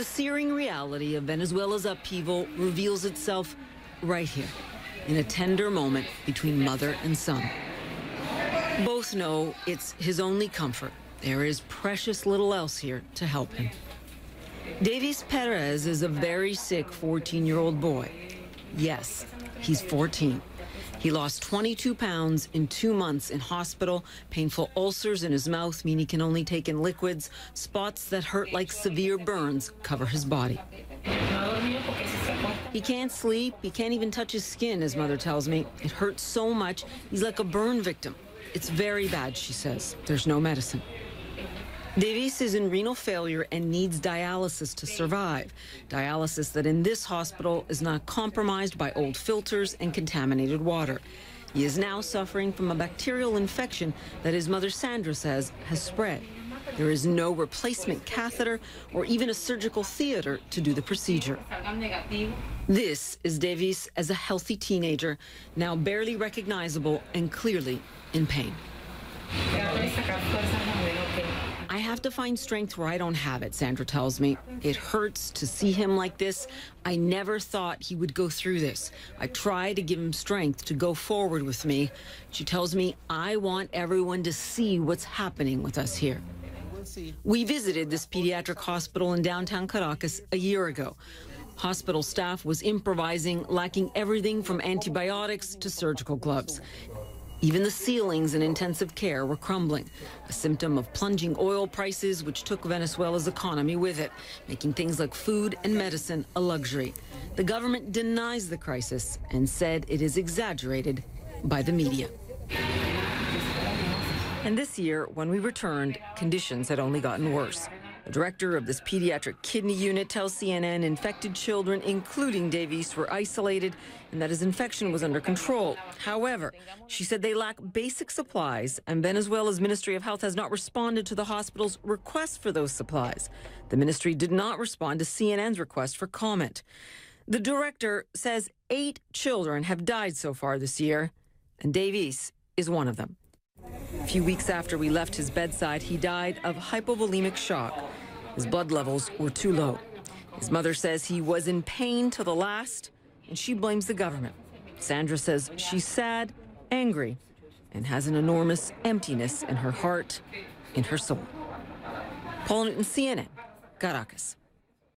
searing reality of Venezuela's upheaval reveals itself right here, in a tender moment between mother and son. Both know it's his only comfort. There is precious little else here to help him. Davis Perez is a very sick 14-year-old boy. Yes, he's 14. He lost 22 pounds in 2 months in hospital. Painful ulcers in his mouth mean he can only take in liquids. Spots that hurt like severe burns cover his body. He can't sleep. He can't even touch his skin, his mother tells me. It hurts so much. He's like a burn victim. It's very bad, she says. There's no medicine. Davis is in renal failure and needs dialysis to survive. Dialysis that in this hospital is not compromised by old filters and contaminated water. He is now suffering from a bacterial infection that his mother Sandra says has spread. There is no replacement catheter or even a surgical theater to do the procedure. This is Davis as a healthy teenager, now barely recognizable and clearly in pain. I have to find strength where I don't have it, Sandra tells me. It hurts to see him like this. I never thought he would go through this. I try to give him strength to go forward with me. She tells me, I want everyone to see what's happening with us here. We visited this pediatric hospital in downtown Caracas a year ago. Hospital staff was improvising, lacking everything from antibiotics to surgical gloves. Even the ceilings in intensive care were crumbling, a symptom of plunging oil prices, which took Venezuela's economy with it, making things like food and medicine a luxury. The government denies the crisis and said it is exaggerated by the media. And this year, when we returned, conditions had only gotten worse. The director of this pediatric kidney unit tells CNN infected children, including Davis, were isolated and that his infection was under control. However, she said they lack basic supplies, and Venezuela's Ministry of Health has not responded to the hospital's request for those supplies. The ministry did not respond to CNN's request for comment. The director says 8 children have died so far this year, and Davis is one of them. A few weeks after we left his bedside, he died of hypovolemic shock. His blood levels were too low. His mother says he was in pain to the last, and she blames the government. Sandra says she's sad, angry, and has an enormous emptiness in her heart, in her soul. Paula Newton, CNN, Caracas.